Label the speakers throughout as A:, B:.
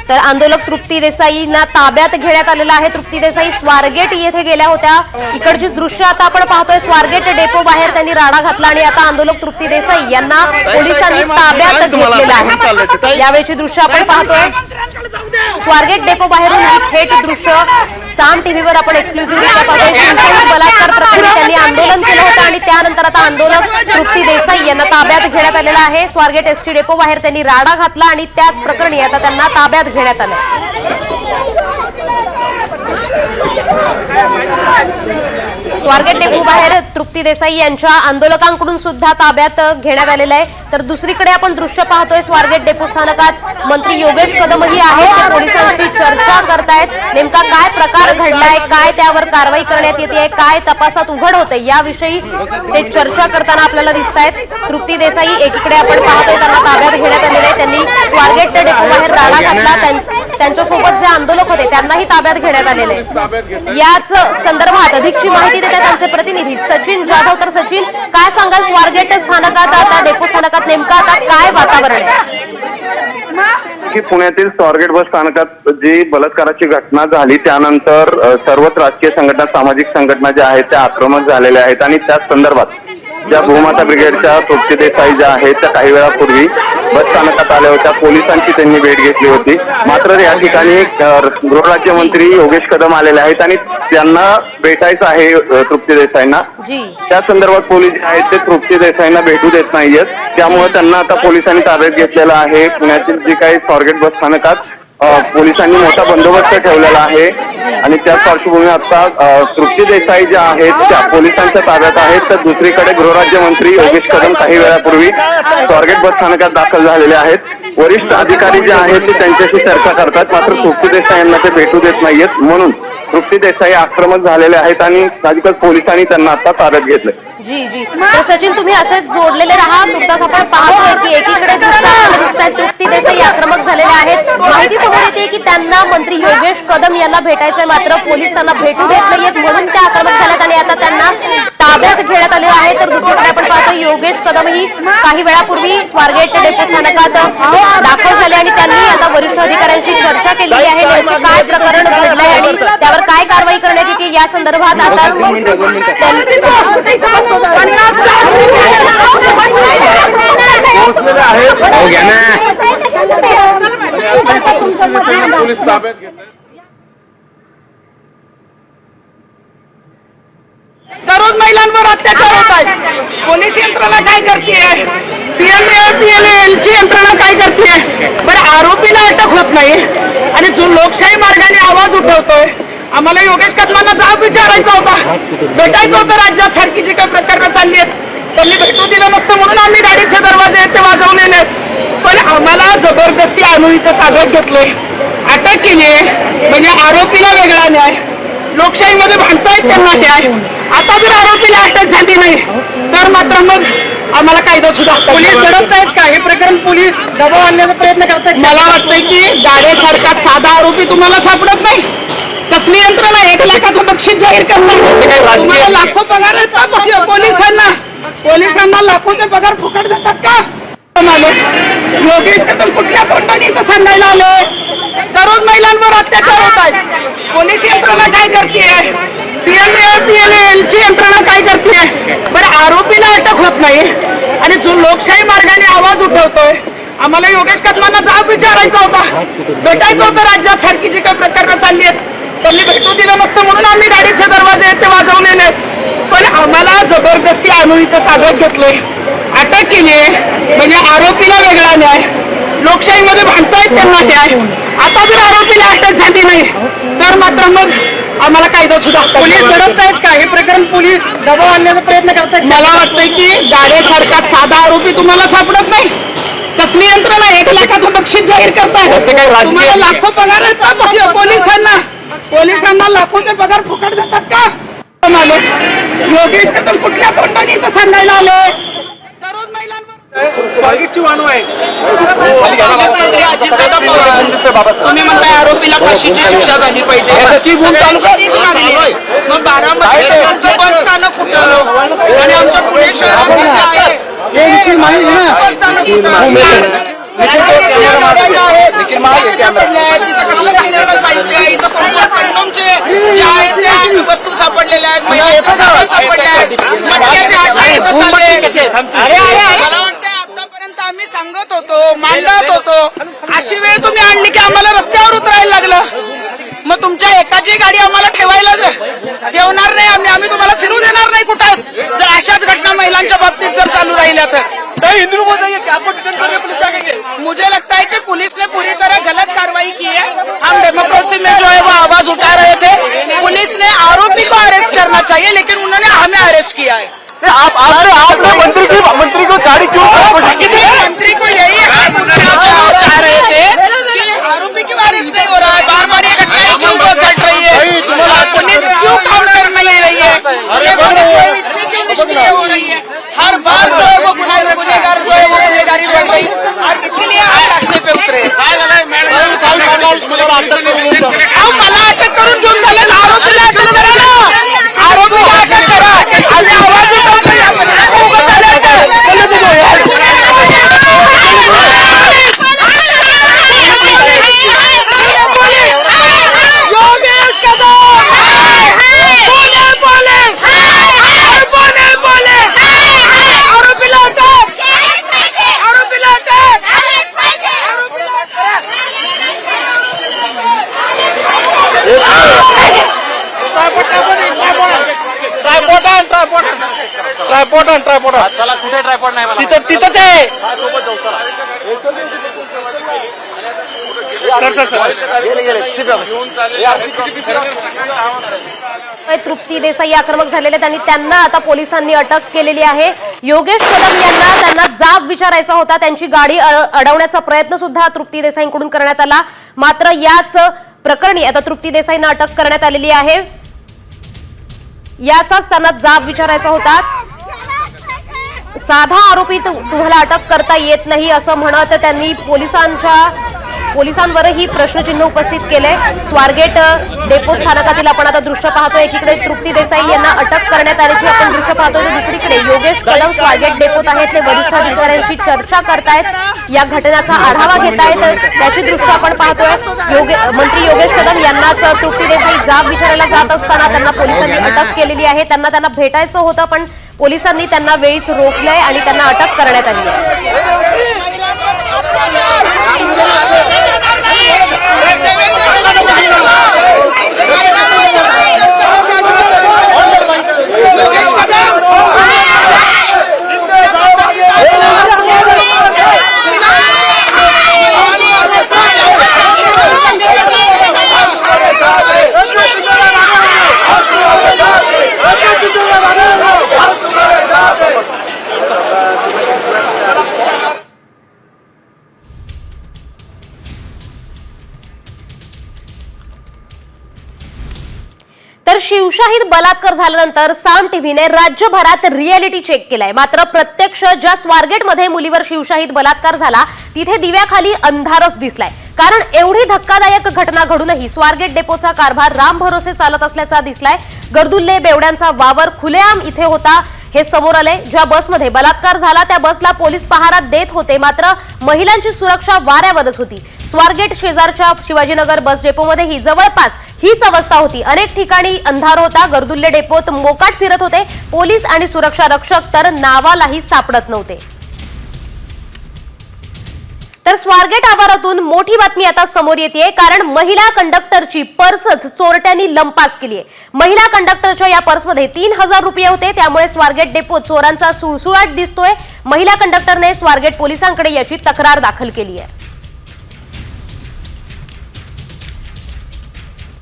A: तर आंदोलक तृप्ती देसाईंना ताब्यात घेण्यात आलेलं आहे। तृप्ती देसाई स्वारगेट येथे गेल्या होत्या। इकडची दृश्य आता आपण पाहतोय। स्वारगेट डेपो बाहेर त्यांनी राडा घातला आणि आता आंदोलक तृप्ती देसाई यांना पोलिसांनी ताब्यात घेतलेलं आहे। यावेळची दृश्य आपण पाहतोय। स्वारगेट डेपो बाहेरून थेट दृश्य साम टीव्हीवर आपण एक्सक्लुझिव्हली पाहतोय। शिवशाही बलात्कार प्रकरणी त्यांनी आंदोलन केलं होतं आणि त्यानंतर आता आंदोलक तृप्ती देसाई यांना ताब्यात घेण्यात आलेलं आहे। स्वारगेट एसटी डेपो बाहेर त्यांनी राडा घातला आणि त्याच प्रकरणी आता त्यांना ताब्यात घेण्यात आलं। स्वारगेट डेपो बाहेर तृप्ती देसाई यांच्या आंदोलकांकडून सुद्धा ताब्यात घेण्यात आलेलं आहे। तर दुसरीकडे आपण दृश्य पाहतोय। स्वारगेट डेपो स्थानकात मंत्री योगेश कदमही आहेत। ते पोलिसांशी चर्चा करतायत। नेमका काय प्रकार घडलाय, काय त्यावर कारवाई करण्यात येते, काय तपासात उघड होते, याविषयी ते चर्चा करताना आपल्याला दिसतायत। तृप्ती देसाई एकीकडे आपण पाहतोय त्यांना ताब्यात घेण्यात आलेले आहे। त्यांनी स्वारगेट डेपो बाहेर राडा घातला। त्यांच्यासोबत जे आंदोलक होते त्यांनाही ताब्यात घेण्यात आलेले आहे। याच संदर्भात अधिकची माहिती देतात आमचे प्रतिनिधी सचिन जाधव। तर सचिन, काय सांगाल स्वारगेट स्थानकात आता डेपो स्थानकात नेमकं आता काय वातावरण आहे?
B: की पुण्यातील स्वारगेट बस स्थानकात जी बलात्काराची घटना झाली त्यानंतर सर्वच राजकीय संघटना, सामाजिक संघटना ज्या आहेत त्या आक्रमक झालेल्या आहेत आणि त्याच संदर्भात ज्या भूमाता ब्रिगेडच्या तृप्ती देसाई ज्या आहेत त्या काही वेळापूर्वी बस स्थानकात आल्या होत्या। पोलिसांची त्यांनी भेट घेतली होती। मात्र या ठिकाणी गृहराज्यमंत्री योगेश कदम आलेले आहेत आणि त्यांना भेटायचं आहे तृप्ती देसाईंना। त्या संदर्भात पोलीस जे आहेत ते तृप्ती देसाईंना भेटू देत नाहीयेत। त्यामुळे त्यांना आता पोलिसांनी ताब्यात घेतलेलं आहे। पुण्यातील जी काही स्वारगेट बस स्थानकात पोलिसांनी मोठा बंदोबस्त ठेवलेला आहे आणि त्या पार्श्वभूमीवर आता तृप्ती देसाई ज्या आहेत त्या पोलिसांच्या ताब्यात आहेत। तर दुसरीकडे गृहराज्यमंत्री योगेश कदम काही वेळापूर्वी स्वारगेट बस स्थानकात दाखल झालेले आहेत। वरिष्ठ अधिकारी जे आहेत ते त्यांच्याशी चर्चा करतात, मात्र तृप्ती देसाई यांना ते भेटू देत नाहीयेत। म्हणून तृप्ती देसाई आक्रमक झालेले आहेत आणि साहजिकच पोलिसांनी त्यांना आता ताब्यात घेतले।
A: जी तर सचिन, तुम्ही असेच जोडलेले राहा। तुर्तास आपण पाहतोय की एकीकडे दिसतायत तृप्ती देसाई आक्रमक झालेले आहेत। माहिती समोर येते की त्यांना मंत्री योगेश कदम यांना भेटायचंय, मात्र पोलीस त्यांना भेटू देत नाहीयेत म्हणून त्या आक्रमक झाल्यात आणि आता त्यांना ताब्यात घेण्यात आले आहे। तर दुसरीकडे आपण पाहतोय योगेश कदम ही काही वेळापूर्वी स्वारगेट डेपो स्थानकात दाखल झाले आणि त्यांनी आता वरिष्ठ अधिकाऱ्यांशी चर्चा केलेली आहे। नेमके काय प्रकरण घडलंय आणि त्यावर काय कारवाई करण्यात येते या संदर्भात आता
C: दररोज महिलांवर अत्याचार होत आहेत। पोलीस यंत्रणा काय करते? पीएलएची यंत्रणा काय करते? बरं, आरोपीला अटक होत नाही आणि जो लोकशाही मार्गाने आवाज उठवतोय, आम्हाला योगेश कदमांना जाब विचारायचा होता, भेटायचं होतं। राज्यात सारखी जी काही प्रकरणं चालली आहेत त्यांनी भेटू दिलं नसतं म्हणून आम्ही गाडीचे दरवाजे ते वाजवलेले आहेत। पण आम्हाला जबरदस्ती आणून इथं ताब्यात घेतलंय, अटक केली म्हणजे आरोपीला वेगळा न्याय, लोकशाहीमध्ये भांडतायत त्यांना न्याय। आता जर आरोपीला अटक झाली नाही तर मात्र मग आम्हाला कायदा सुद्धा पोलीस लढत आहेत का? हे प्रकरण पोलीस दबाव आणण्याचा प्रयत्न करतायत। मला वाटतंय की गाड्यासारखा साधा आरोपी तुम्हाला सापडत नाही। कसली यंत्रणा 1 लाखाचं बक्षीस जाहीर करणार? लाखो पगार आहेत पोलिसांना लाखोचे पगार फुकट देतात का? योगेश कदम कुठल्या तोंडाने इथं सांगायला आले? दररोज महिलांवर अत्याचार होत आहेत। पोलीस यंत्रणा काय करते? पीएलएची यंत्रणा काय करते? बरं, आरोपीला अटक होत नाही आणि जो लोकशाही मार्गाने आवाज उठवतोय, आम्हाला योगेश कदमांना जाब विचारायचा होता, भेटायचं होतं। राज्यात सारखी जी काही प्रकरणं चालली आहेत त्यांनी भेटू दिलं नसतं म्हणून आम्ही गाडीचे दरवाजे ते वाजवलेले आहेत। पण आम्हाला जबरदस्ती आणून इथं ताब्यात घेतलंय, अटक केली म्हणजे आरोपीला वेगळा न्याय, लोकशाहीमध्ये भांडतायत त्यांना न्याय। आता जर आरोपीला अटक झाली नाही तर मात्र मग आम्हाला कायदा सुद्धा पोलीस लढत आहेत का? हे प्रकरण पोलीस दबाव आणण्याचा प्रयत्न करतायत। मला वाटतंय की गाड्यासारखा साधा आरोपी तुम्हाला सापडत नाही। कसली यंत्रणा 1 लाखाचं बक्षीस जाहीर करताय? लाखो पगार आहेत पोलिसांना लाखोचे पगार फुकट देतात का? योगेश कदम कुठल्या तोंडाने इथं सांगायला आले? दररोज महिलांवर तुम्ही म्हणताय आरोपीला फाशीची शिक्षा झाली पाहिजे, मग बारामती बस स्थानक कुठं आणि आमच्या पुणे शहरात आहे बस स्थानक कुठं? साहित्य आहे, इथं कंडोमचे जे आहेत त्या वस्तू सापडलेल्या आहेत, महिलांच्या साड्या सापडल्या आहेत, मटक्याचे आटा इथं चालले. मला वाटतं आतापर्यंत आम्ही सांगत होतो, मांडत होतो, अशी वेळ तुम्ही आणली की आम्हाला रस्त्यावर उतरायला लागलं. मग तुमच्या एकाची गाडी आम्हाला ठेवायला ठेवणार नाही आम्ही तुम्हाला फिरू देणार नाही कुठंच, जर अशाच घटना महिलांच्या बाबतीत जर चालू राहिल्या तर. मुझे लगता है कि पुलिस ने पूरी तरह गलत कार्रवाई की है. हम डेमोक्रेसी में जो है वो आवाज उठा रहे थे. पुलिस ने आरोपी को अरेस्ट करना चाहिए, लेकिन उन्होंने हमें अरेस्ट किया है.
D: आपने मंत्री को गाड़ी क्यों?
C: मंत्री को यही चाह रहे थे कि आरोपी क्यों अरेस्ट नहीं हो रहा है, बार बार ये घटनाएं क्यों घट रही है, पुलिस क्यों काम कर नहीं रही है, इतनी क्यों निष्क्रिय हो रही है. हर बार जो है वो गुनेगार जो है वो गुनेगारी बढ़ रही है, और इसीलिए आप रास्ते पे उतरे. मला अटक करून घेऊन चालेल, आरोपीला अटक करा ना, आरोपीला अटक करा. आम्ही आवाज उठवतोय, उगाच आले तर. योगेश कदम आरोपीला अटक, आरोपीला अटक. ट्रायपॉड चला, कुठे ट्रायपॉड नाही मला तिथंच आहे.
A: तृप्ती देसाई आक्रमक झालेले आणि त्यांना आता पोलिसांनी अटक केलेली आहे. योगेश कदम यांना त्यांना जाब विचारायचा होता, त्यांची गाडी अडवण्याचा प्रयत्न सुद्धा तृप्ती देसाईंकडून करण्यात आला. मात्र याच प्रकरणी आता तृप्ती देसाईंना अटक करण्यात आलेली आहे. याचाच त्यांना जाब विचारायचा होता. साधा आरोपी तुम्हाला अटक करता येत नाही असं म्हणत त्यांनी पोलिसांवरही प्रश्नचिन्ह उपस्थित केले. स्वारगेट डेपो स्थानकातील आपण आता दृश्य पाहतोय. एकीकडे तृप्ती देसाई यांना अटक करण्यात आल्याची आपण दृश्य पाहतोय, तर दुसरीकडे योगेश कदम स्वारगेट डेपोत आहेत. ते वरिष्ठ अधिकाऱ्यांशी चर्चा करतायत, या घटनेचा आढावा घेतायत, त्याची दृश्य आपण पाहतोय. मंत्री योगेश कदम यांनाच तृप्ती देसाई जाब विचारायला जात असताना त्यांना पोलिसांनी अटक केलेली आहे. त्यांना भेटायचं होतं, पण पोलिसांनी त्यांना वेळीच रोखलंय आणि त्यांना अटक करण्यात आली आहे. तर शिवशाहीत बलात्कार झाल्यानंतर साम टीव्हीने राज्यभरात रिअलिटी चेक केलाय. मात्र प्रत्यक्ष ज्या स्वारगेटमध्ये मुलीवर शिवशाहीत बलात्कार झाला तिथे दिव्याखाली अंधारच दिसलाय. कारण एवढी धक्कादायक घटना घडूनही स्वारगेट डेपोचा कारभार राम भरोसे चालत असल्याचा दिसलाय. गर्दुल्ले बेवड्यांचा वावर खुलेआम इथे होता हे समोर आले. ज्या बसमध्ये बलात्कार झाला त्या बसला पोलीस पहारा देत होते, मात्र महिलांची सुरक्षा वाऱ्यावरच होती. स्वारगेट शेजारच्या शिवाजीनगर बस डेपोमध्येही जवळपास हीच अवस्था होती. अनेक ठिकाणी अंधार होता. गर्दुल्ले डेपोत मोकाट फिरत होते पोलीस आणि सुरक्षा रक्षक, तर नावालाही सापडत नव्हते. तर स्वारगेट आवारातून मोठी बातमी आता समोर येते, कारण महिला कंडक्टरची पर्सच चोरट्यांनी लंपास केली आहे. महिला कंडक्टरच्या या पर्समध्ये 3000 रुपये होते, त्यामुळे स्वारगेट डेपोत चोरांचा सुळसुळाट दिसतोय. महिला कंडक्टरने स्वारगेट पोलिसांकडे याची तक्रार दाखल केली आहे.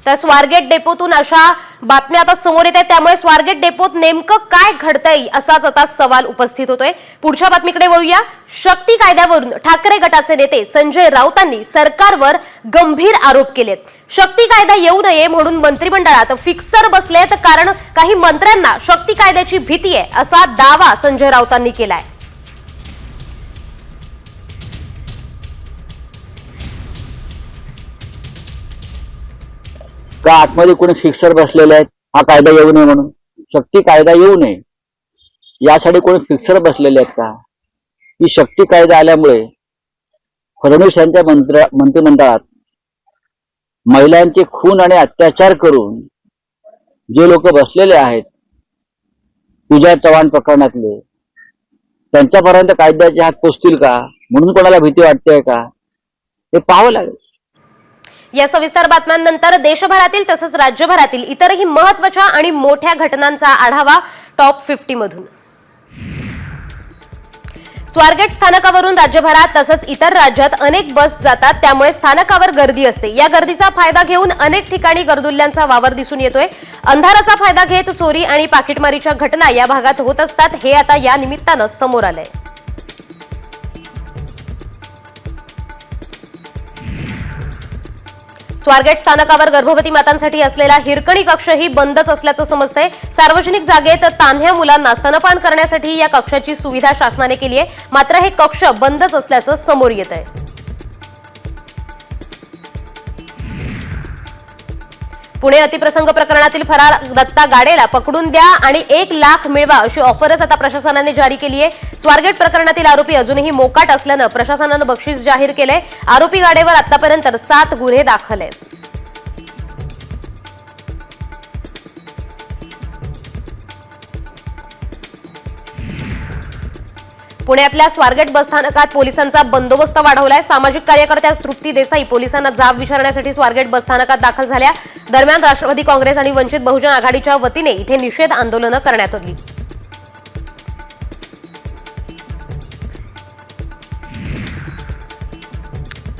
A: तर स्वारगेट डेपोतून अशा बातम्या आता समोर येत आहेत, त्यामुळे स्वारगेट डेपोत नेमकं काय घडतंय असाच आता सवाल उपस्थित होतोय. पुढच्या बातमीकडे वळूया. शक्ती कायद्यावरून ठाकरे गटाचे नेते संजय राऊतांनी सरकारवर गंभीर आरोप केलेत. शक्ती कायदा येऊ नये म्हणून मंत्रिमंडळात फिक्सर बसलेत, कारण काही मंत्र्यांना शक्ती कायद्याची भीती आहे असा दावा संजय राऊतांनी केलाय.
E: का आतमध्ये कोणी फिक्सर बसलेले आहेत हा कायदा येऊ नये म्हणून? शक्ती कायदा येऊ नये यासाठी कोणी फिक्सर बसलेले आहेत का? ही शक्ती कायदा आल्यामुळे फडणवीस यांच्या मंत्रिमंडळात महिलांचे खून आणि अत्याचार करून जे लोक बसलेले आहेत पूजा चव्हाण प्रकरणातले, त्यांच्यापर्यंत कायद्याचे हात पोचतील का म्हणून कोणाला भीती वाटते का ते पाहावं लागेल.
A: या सविस्तर बातम्यांनंतर देशभरातील तसंच राज्यभरातील इतरही महत्त्वाच्या आणि मोठ्या घटनांचा आढावा टॉप 50 मधून. स्वारगेट स्थानकावरून राज्यभरात तसंच इतर राज्यात अनेक बस जातात, त्यामुळे स्थानकावर गर्दी असते. या गर्दीचा फायदा घेऊन अनेक ठिकाणी गर्दुल्ल्यांचा वावर दिसून येतोय. अंधाराचा फायदा घेत चोरी आणि पाकिटमारीच्या घटना या भागात होत असतात, हे आता या निमित्तानं समोर आलंय. स्वारगेट स्थानकावर गर्भवती मातांसाठी असलेला हिरकणी कक्षही बंदच असल्याचं समजतंय. सार्वजनिक जागेत तान्ह्या मुलांना स्तनपान करण्यासाठी या कक्षाची सुविधा शासनाने केली आहे, मात्र हे कक्ष बंदच असल्याचं समोर येत आहे. पुणे अतिप्रसंग प्रकरणातील फरार दत्ता गाडेला पकडून द्या आणि 1 लाख मिळवा अशी ऑफरच आता प्रशासनाने जारी केली आहे. स्वारगेट प्रकरणातील आरोपी अजूनही मोकाट असल्यानं प्रशासनानं बक्षीस जाहीर केलंय. आरोपी गाडेवर आतापर्यंत 7 गुन्हे दाखल आहेत. पुण्यातल्या स्वारगेट बसस्थानकात पोलिसांचा बंदोबस्त वाढवलाय. सामाजिक कार्यकर्त्या तृप्ती देसाई पोलिसांना जाब विचारण्यासाठी स्वारगेट बसस्थानकात दाखल झाल्या. दरम्यान राष्ट्रवादी काँग्रेस आणि वंचित बहुजन आघाडीच्या वतीने इथे निषेध आंदोलनं करण्यात आली.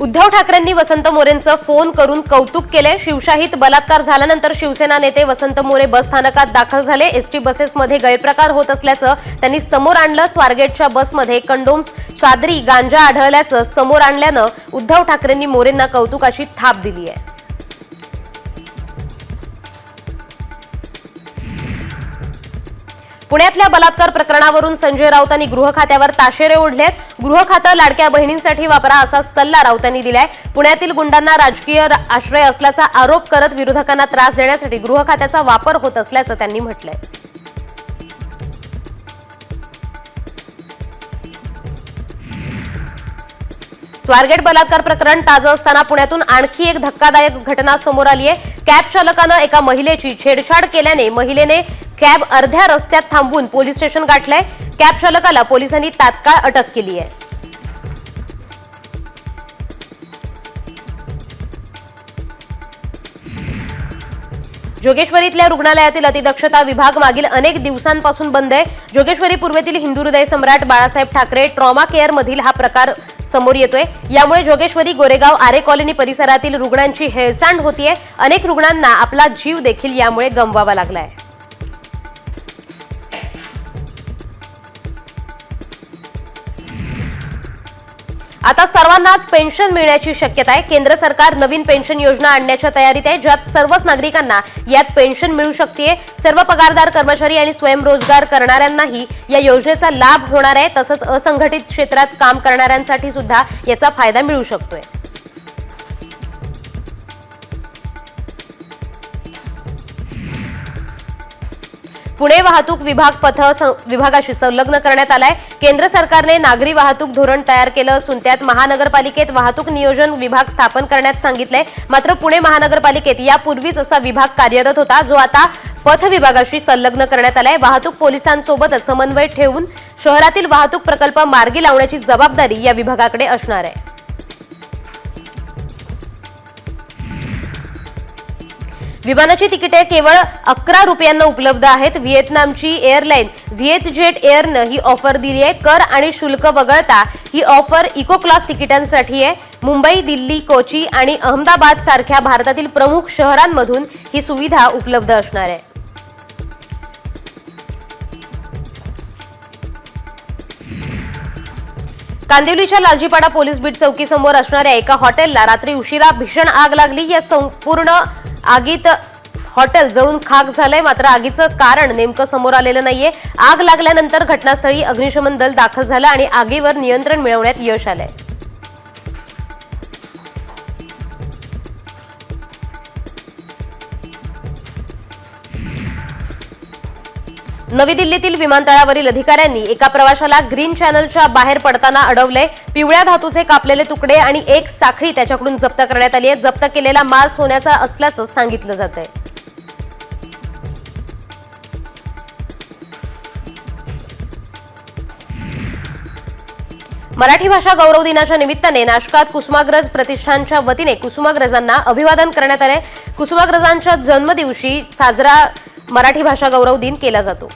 A: उद्धव ठाकरेंनी वसंत मोरेंचं फोन करून कौतुक केले. शिवशाहीत बलात्कार झाल्यानंतर शिवसेना नेते वसंत मोरे बस स्थानकात दाखल झाले. एसटी बसेसमध्ये गैरप्रकार होत असल्याचं त्यांनी समोर आणलं. स्वारगेटच्या बसमध्ये कंडोम्स, चादरी, गांजा आढळल्याचं समोर आणल्यानं उद्धव ठाकरेंनी मोरेंना कौतुकाची थाप दिली आहे. पुण्यातल्या बलात्कार प्रकरणावरून संजय राऊतांनी गृह खात्यावर ताशेरे ओढलेत. गृह खातं लाडक्या बहिणींसाठी वापरा असा सल्ला राऊतांनी दिलाय. पुण्यातील गुंडांना राजकीय आश्रय असल्याचा आरोप करत विरोधकांना त्रास देण्यासाठी गृह खात्याचा वापर होत असल्याचं त्यांनी म्हटलंय. स्वारगेट बलात्कार प्रकरण ताजं असताना पुण्यातून आणखी एक धक्कादायक घटना समोर आली आहे. कॅब चालकानं एका महिलेची छेडछाड केल्याने महिलेने कॅब अर्ध्या रस्त्यात थांबवून पोलीस स्टेशन गाठलंय. कॅब चालकाला पोलिसांनी तात्काळ अटक केली आहे. जोगेश्वरीतल्या रुग्णालयातील अतिदक्षता विभाग मागील अनेक दिवसांपासून बंद आहे. जोगेश्वरी पूर्वेतील हिंदू हृदय सम्राट बाळासाहेब ठाकरे ट्रॉमा केअर मधील हा प्रकार समोर येतोय. यामुळे जोगेश्वरी, गोरेगाव, आरे कॉलनी परिसरातील रुग्णांची हेळसांड होतीये. अनेक रुग्णांना आपला जीव देखील यामुळे गमवावा लागलाय. आता सर्वांनाच पेन्शन मिळण्याची शक्यता आहे. केंद्र सरकार नवीन पेन्शन योजना आणण्याच्या तयारीत आहे, ज्यात सर्वच नागरिकांना यात पेन्शन मिळू शकते. सर्व पगारदार कर्मचारी आणि स्वयंरोजगार करणाऱ्यांनाही या योजनेचा लाभ होणार आहे. तसंच असंघटित क्षेत्रात काम करणाऱ्यांसाठी सुद्धा याचा फायदा मिळू शकतोय. पुणे वाहतूक विभाग पथ विभागाशी संलग्न करण्यात आलाय. केंद्र सरकारने नागरी वाहतूक धोरण तयार केलं असून त्यात महानगरपालिकेत वाहतूक नियोजन विभाग स्थापन करण्यास सांगितलंय. मात्र पुणे महानगरपालिकेत यापूर्वीच असा विभाग कार्यरत होता, जो आता पथ विभागाशी संलग्न करण्यात आलाय. वाहतूक पोलिसांसोबतच समन्वय ठेवून शहरातील वाहतूक प्रकल्प मार्गी लावण्याची जबाबदारी या विभागाकडे असणार आहे. विमानाची तिकिटे केवळ 11 रुपयांना उपलब्ध आहेत. व्हिएतनामची एअरलाईन व्हिएतजेट एअरनं ही ऑफर दिली आहे. कर आणि शुल्क वगळता ही ऑफर इको क्लास तिकिटांसाठी आहे. मुंबई, दिल्ली, कोची आणि अहमदाबाद सारख्या भारतातील प्रमुख शहरांमधून ही सुविधा उपलब्ध असणार आहे. कांदिवलीच्या लालजीपाडा पोलीस बीट चौकीसमोर असणाऱ्या एका हॉटेलला रात्री उशिरा भीषण आग लागली. या संपूर्ण आगीत हॉटेल जळून खाक झालंय. मात्र आगीचं कारण नेमकं समोर आलेलं नाहीये. आग लागल्यानंतर घटनास्थळी अग्निशमन दल दाखल झालं आणि आगीवर नियंत्रण मिळवण्यात यश आलंय. नवी दिल्लीतील विमानतळावरील अधिकाऱ्यांनी एका प्रवाशाला ग्रीन चॅनलच्या बाहेर पडताना अडवले. पिवळ्या धातूचे कापलेले तुकडे आणि एक साखळी त्याच्याकडून जप्त करण्यात आली आहे. जप्त केलेला माल सोन्याचा असल्याचं सांगितलं जात आहे. मराठी भाषा गौरव दिनाच्या निमित्ताने नाशकात कुसुमाग्रज प्रतिष्ठानच्या वतीने कुसुमाग्रजांना अभिवादन करण्यात आले. कुसुमाग्रजांच्या जन्मदिवशी साजरा मराठी भाषा गौरव दिन केला जातो.